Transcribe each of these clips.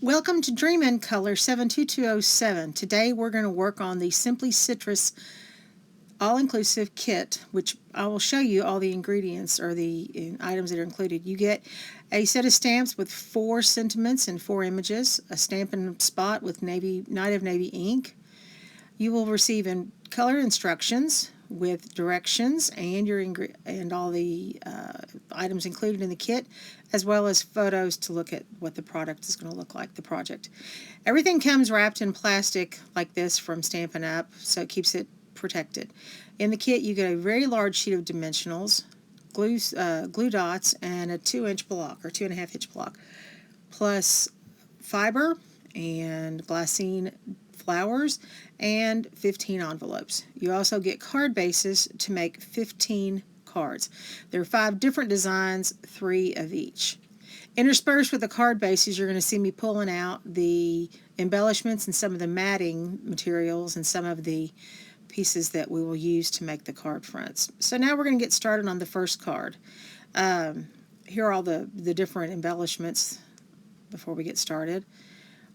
Welcome to Dream in Color 72207. Today we're going to work on the Simply Citrus all-inclusive kit, which I will show you all the ingredients or the items that are included. You get a set of stamps with 4 sentiments and 4 images, a Stampin' spot with Night of Navy ink. You will receive color instructions with directions and all the items included in the kit, as well as photos to look at what the product is going to look like, the project. Everything comes wrapped in plastic like this from Stampin' Up, so it keeps it protected. In the kit you get a very large sheet of dimensionals, glue dots, and a 2-inch block or 2.5-inch block, plus fiber and glassine flowers and 15 envelopes. You also get card bases to make 15 cards. There are 5 different designs, 3 of each. Interspersed with the card bases, you're going to see me pulling out the embellishments and some of the matting materials and some of the pieces that we will use to make the card fronts. So now we're going to get started on the first card. Here are all the different embellishments before we get started.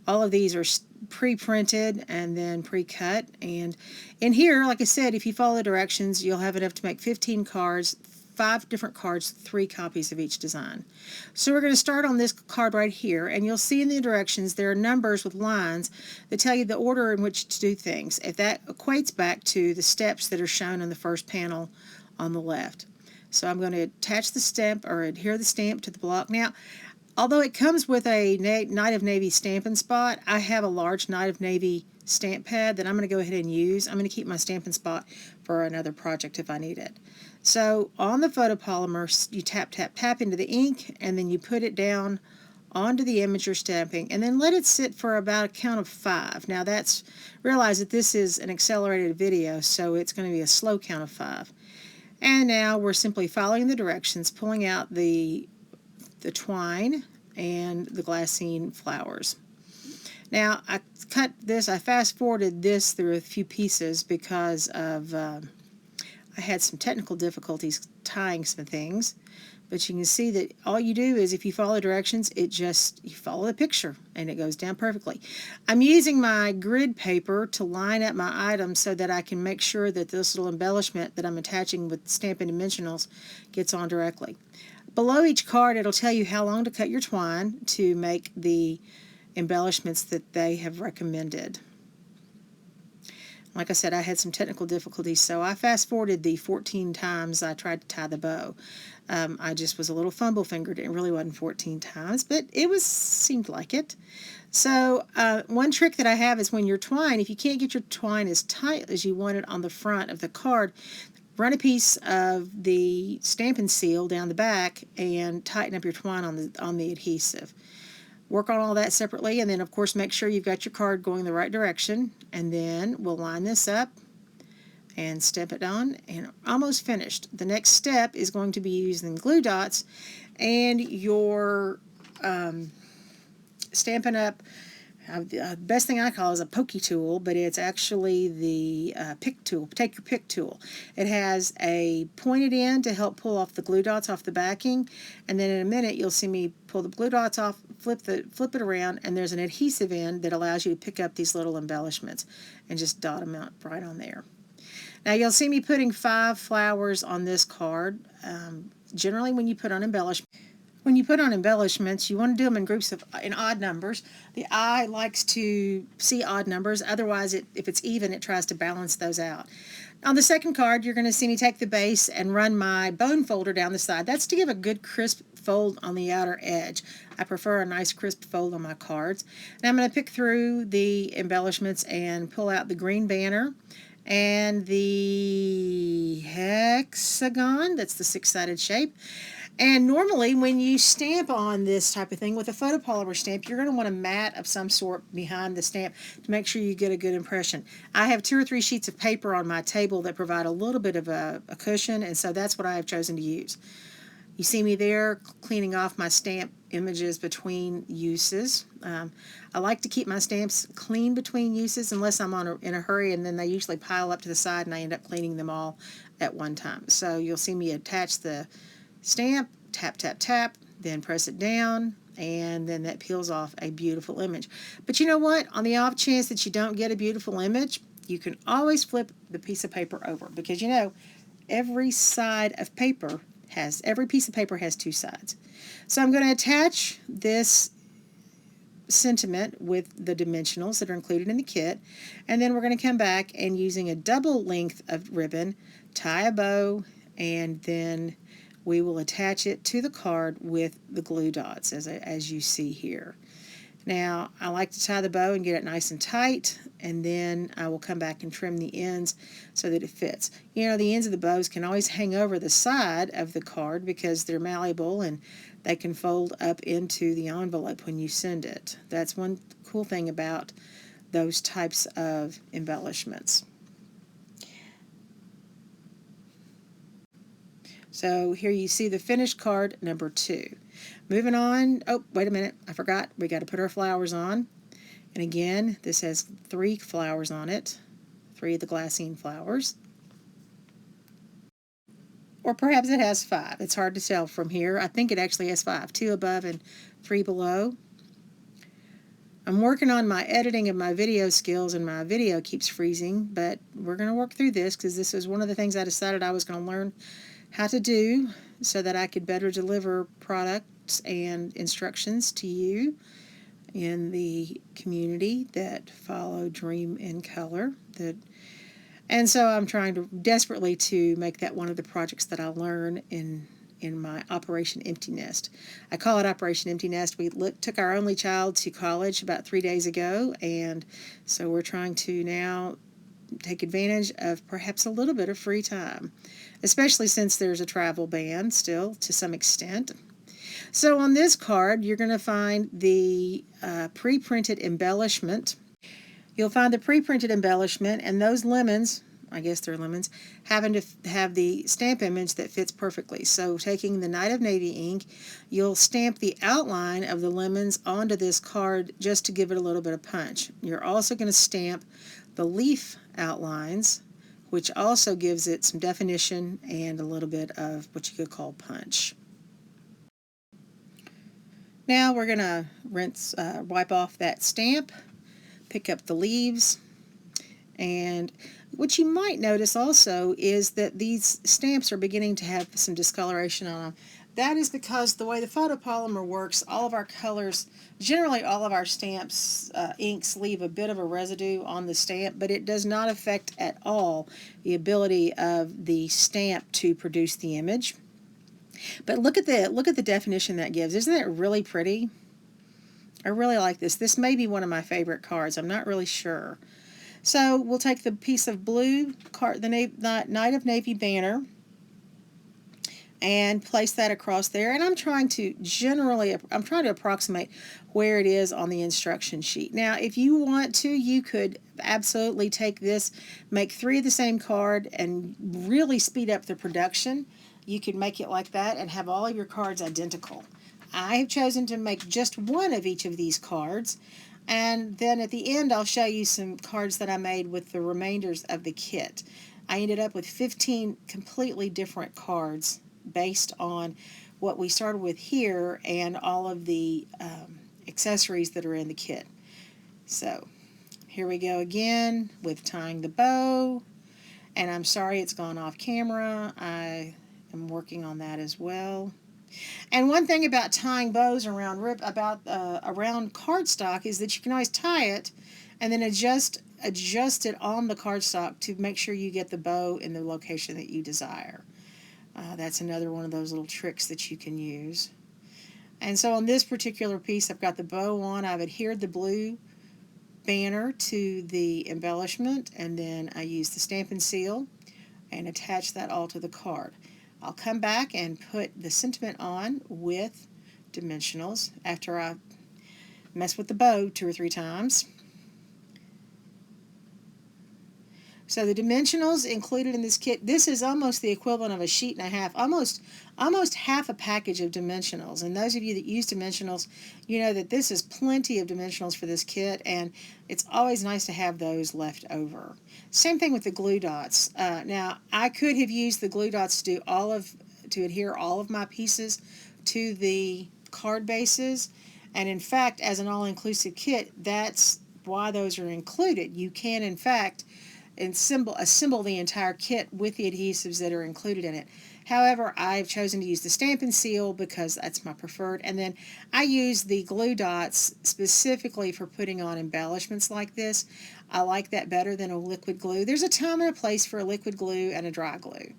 All of these are pre-printed and then pre-cut, and in here, like I said, if you follow the directions, you'll have enough to make 15 cards, 5 different cards, 3 copies of each design. So we're going to start on this card right here, and you'll see in the directions there are numbers with lines that tell you the order in which to do things, if that equates back to the steps that are shown in the first panel on the left. So I'm going to attach the stamp or adhere the stamp to the block. Now, although it comes with a Night of Navy Stampin' spot, I have a large Night of Navy stamp pad that I'm going to go ahead and use. I'm going to keep my Stampin' spot for another project if I need it. So on the photopolymer, you tap, tap, tap into the ink, and then you put it down onto the image you're stamping, and then let it sit for about a count of 5. Now realize that this is an accelerated video, so it's going to be a slow count of 5. And now we're simply following the directions, pulling out the twine and the glassine flowers. Now I fast forwarded this through a few pieces because of I had some technical difficulties tying some things, but you can see that all you do is if you follow the directions, you follow the picture and it goes down perfectly. I'm using my grid paper to line up my items so that I can make sure that this little embellishment that I'm attaching with Stampin' Dimensionals gets on directly. Below each card, it'll tell you how long to cut your twine to make the embellishments that they have recommended. Like I said, I had some technical difficulties, so I fast-forwarded the 14 times I tried to tie the bow. I just was a little fumble-fingered. It really wasn't 14 times, but seemed like it. So one trick that I have is when your twine, if you can't get your twine as tight as you want it on the front of the card, run a piece of the Stampin' seal down the back and tighten up your twine on the adhesive. Work on all that separately, and then of course make sure you've got your card going the right direction, and then we'll line this up and step it on, and almost finished. The next step is going to be using glue dots and your Stampin' Up. The best thing I call is a pokey tool, but it's actually the pick tool, take your pick tool. It has a pointed end to help pull off the glue dots off the backing, and then in a minute you'll see me pull the glue dots off, flip it around, and there's an adhesive end that allows you to pick up these little embellishments and just dot them out right on there. Now you'll see me putting 5 flowers on this card. Generally when you put on embellishments, you want to do them in groups in odd numbers. The eye likes to see odd numbers. Otherwise, if it's even, it tries to balance those out. On the second card, you're going to see me take the base and run my bone folder down the side. That's to give a good crisp fold on the outer edge. I prefer a nice crisp fold on my cards. Now I'm going to pick through the embellishments and pull out the green banner and the hexagon. That's the 6-sided shape. And normally when you stamp on this type of thing with a photopolymer stamp, you're going to want a mat of some sort behind the stamp to make sure you get a good impression. I have 2 or 3 sheets of paper on my table that provide a little bit of a cushion, and so that's what I have chosen to use. You see me there cleaning off my stamp images between uses. I like to keep my stamps clean between uses unless I'm in a hurry, and then they usually pile up to the side and I end up cleaning them all at one time. So you'll see me attach the stamp, tap, tap, tap, then press it down, and then that peels off a beautiful image. But you know what? On the off chance that you don't get a beautiful image, you can always flip the piece of paper over, because you know every piece of paper has two sides. So I'm going to attach this sentiment with the dimensionals that are included in the kit, and then we're going to come back and, using a double length of ribbon, tie a bow, and then we will attach it to the card with the glue dots as you see here. Now I like to tie the bow and get it nice and tight, and then I will come back and trim the ends so that it fits. You know, the ends of the bows can always hang over the side of the card because they're malleable and they can fold up into the envelope when you send it. That's one cool thing about those types of embellishments. So here you see the finished card number 2. Moving on, oh, wait a minute, I forgot. We got to put our flowers on. And again, this has 3 flowers on it, 3 of the glassine flowers. Or perhaps it has 5. It's hard to tell from here. I think it actually has 5, 2 above and 3 below. I'm working on my editing of my video skills, and my video keeps freezing, but we're going to work through this because this is one of the things I decided I was going to learn how to do so that I could better deliver products and instructions to you in the community that follow Dream in Color. And so I'm trying desperately to make that one of the projects that I learn in my Operation Empty Nest. I call it Operation Empty Nest. We took our only child to college about 3 days ago, and so we're trying to now take advantage of perhaps a little bit of free time, especially since there's a travel ban still to some extent. So on this card, you're going to find the pre-printed embellishment. You'll find the pre-printed embellishment, and those lemons, I guess they're lemons, having to have the stamp image that fits perfectly. So taking the Night of Navy ink, you'll stamp the outline of the lemons onto this card just to give it a little bit of punch. You're also going to stamp the leaf outlines, which also gives it some definition and a little bit of what you could call punch. Now we're going to wipe off that stamp, pick up the leaves, and what you might notice also is that these stamps are beginning to have some discoloration on them. That is because the way the photopolymer works, all of our colors, generally all of our stamps, inks leave a bit of a residue on the stamp, but it does not affect at all the ability of the stamp to produce the image. But look at the definition that gives. Isn't that really pretty? I really like this. This may be one of my favorite cards. I'm not really sure. So we'll take the piece of blue card, the Night of Navy banner, and place that across there. And I'm trying to approximate where it is on the instruction sheet. Now, if you want to, you could absolutely take this, make 3 of the same card, and really speed up the production. You could make it like that and have all of your cards identical. I have chosen to make just 1 of each of these cards, and then at the end I'll show you some cards that I made with the remainders of the kit. I ended up with 15 completely different cards based on what we started with here and all of the accessories that are in the kit. So here we go again with tying the bow, and I'm sorry it's gone off camera. I am working on that as well. And one thing about tying bows around cardstock is that you can always tie it and then adjust it on the cardstock to make sure you get the bow in the location that you desire. That's another one of those little tricks that you can use. And so on this particular piece, I've got the bow on. I've adhered the blue banner to the embellishment, and then I use the Stampin' Seal and attach that all to the card. I'll come back and put the sentiment on with dimensionals after I mess with the bow 2 or 3 times. So the dimensionals included in this kit, this is almost the equivalent of a sheet and a half, almost half a package of dimensionals. And those of you that use dimensionals, you know that this is plenty of dimensionals for this kit, and it's always nice to have those left over. Same thing with the glue dots. Now, I could have used the glue dots to adhere all of my pieces to the card bases, And in fact, as an all-inclusive kit, that's why those are included. You can, in fact, assemble the entire kit with the adhesives that are included in it. However, I've chosen to use the Stampin' Seal because that's my preferred. And then I use the glue dots specifically for putting on embellishments like this. I like that better than a liquid glue. There's a time and a place for a liquid glue and a dry glue.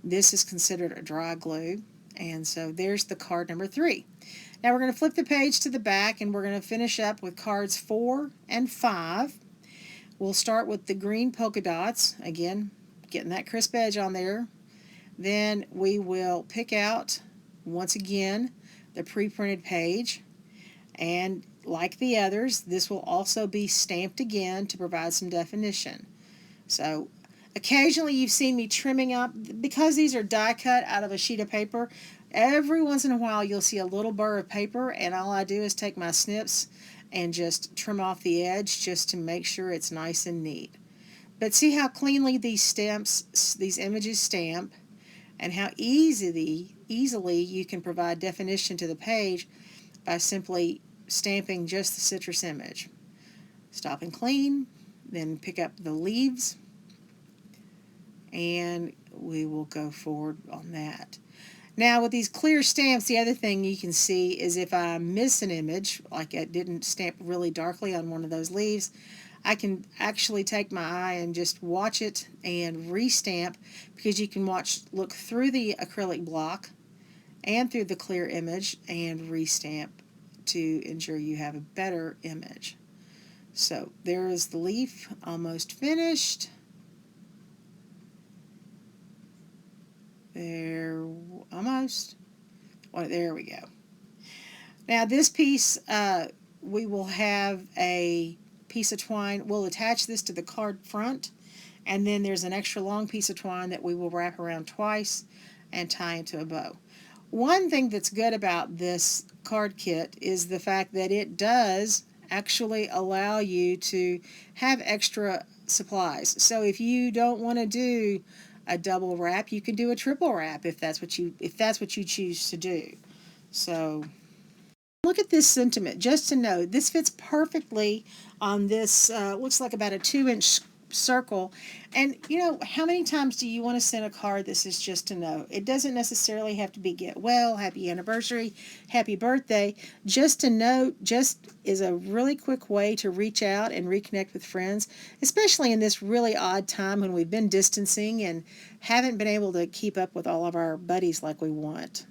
This is considered a dry glue. And so there's the card number 3. Now we're going to flip the page to the back and we're going to finish up with cards 4 and 5. We'll start with the green polka dots. Again, getting that crisp edge on there. Then we will pick out, once again, the pre-printed page. And like the others, this will also be stamped again to provide some definition. So occasionally you've seen me trimming up, because these are die cut out of a sheet of paper, every once in a while you'll see a little burr of paper, and all I do is take my snips and just trim off the edge just to make sure it's nice and neat. But see how cleanly these images stamp, and how easily you can provide definition to the page by simply stamping just the citrus image. Stop and clean, then pick up the leaves, and we will go forward on that. Now with these clear stamps, the other thing you can see is if I miss an image, like it didn't stamp really darkly on one of those leaves, I can actually take my eye and just watch it and restamp, because you can look through the acrylic block and through the clear image and restamp to ensure you have a better image. So there is the leaf, almost finished. There, almost. Well, there we go. Now this piece, we will have a piece of twine. We'll attach this to the card front, and then there's an extra long piece of twine that we will wrap around twice and tie into a bow. One thing that's good about this card kit is the fact that it does actually allow you to have extra supplies. So if you don't want to do a double wrap, you can do a triple wrap if that's what you choose to do. So look at this sentiment. Just to know, this fits perfectly on this, looks like about a 2-inch circle. And you know, how many times do you want to send a card that says just to know? It doesn't necessarily have to be get well, happy anniversary, happy birthday. Just to know just is a really quick way to reach out and reconnect with friends, especially in this really odd time when we've been distancing and haven't been able to keep up with all of our buddies like we want.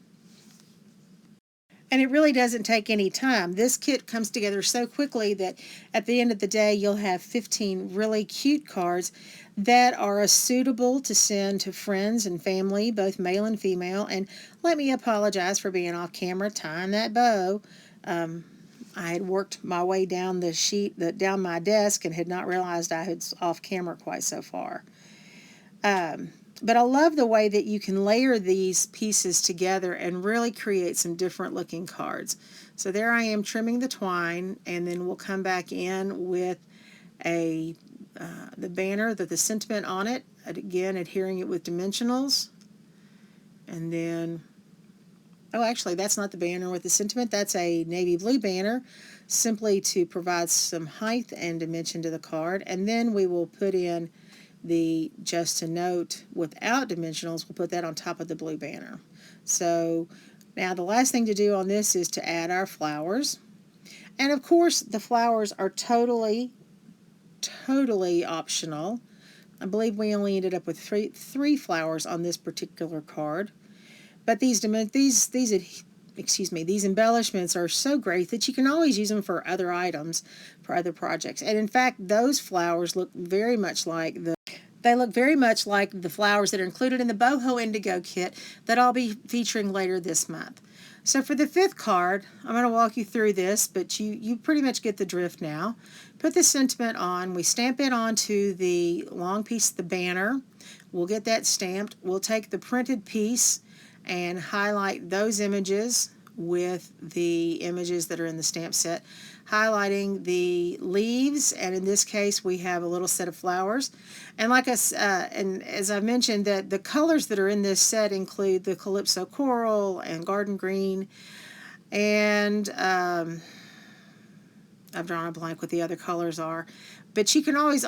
And it really doesn't take any time. This kit comes together so quickly that at the end of the day, you'll have 15 really cute cards that are suitable to send to friends and family, both male and female. And let me apologize for being off camera tying that bow. I had worked my way down the sheet, down my desk, and had not realized I had off camera quite so far. But I love the way that you can layer these pieces together and really create some different looking cards. So there I am trimming the twine, and then we'll come back in with the banner, the sentiment on it, again adhering it with dimensionals. And then, oh actually that's not the banner with the sentiment, that's a navy blue banner, simply to provide some height and dimension to the card. And then we will put in the just a note without dimensionals. We'll put that on top of the blue banner. So now the last thing to do on this is to add our flowers. And of course the flowers are totally optional. I believe we only ended up with three flowers on this particular card. But these embellishments are so great that you can always use them for other items, for other projects. And in fact, those flowers look very much like the flowers that are included in the Boho Indigo kit that I'll be featuring later this month. So for the 5th card, I'm going to walk you through this, but you pretty much get the drift now. Put the sentiment on. We stamp it onto the long piece of the banner. We'll get that stamped. We'll take the printed piece and highlight those images with the images that are in the stamp set, highlighting the leaves, and in this case we have a little set of flowers. And and as I mentioned, that the colors that are in this set include the Calypso Coral and Garden Green, and I've drawn a blank what the other colors are. But you can always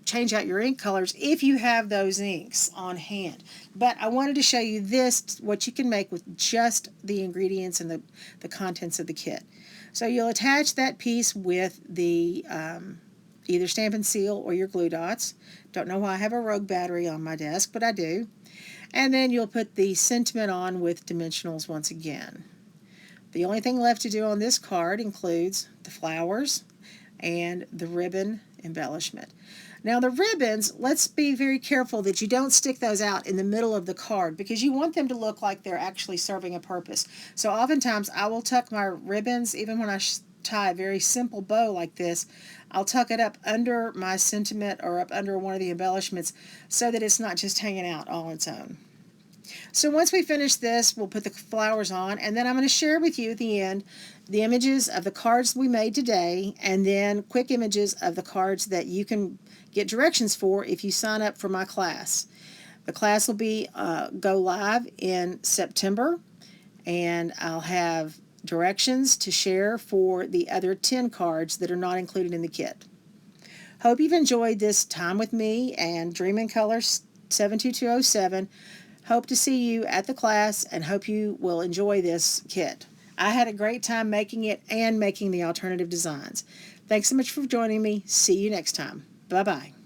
change out your ink colors if you have those inks on hand. But I wanted to show you this, what you can make with just the ingredients and the contents of the kit. So you'll attach that piece with the either Stampin' Seal or your glue dots. Don't know why I have a Rogue battery on my desk, but I do. And then you'll put the sentiment on with dimensionals once again. The only thing left to do on this card includes the flowers and the ribbon embellishment. Now the ribbons, let's be very careful that you don't stick those out in the middle of the card because you want them to look like they're actually serving a purpose. So oftentimes I will tuck my ribbons, even when I tie a very simple bow like this, I'll tuck it up under my sentiment or up under one of the embellishments so that it's not just hanging out all on its own. So once we finish this, we'll put the flowers on, and then I'm going to share with you at the end the images of the cards we made today, and then quick images of the cards that you can get directions for if you sign up for my class. The class will be go live in September, and I'll have directions to share for the other 10 cards that are not included in the kit. Hope you've enjoyed this time with me and Dream in Color 72207. Hope to see you at the class and hope you will enjoy this kit. I had a great time making it and making the alternative designs. Thanks so much for joining me. See you next time. Bye-bye.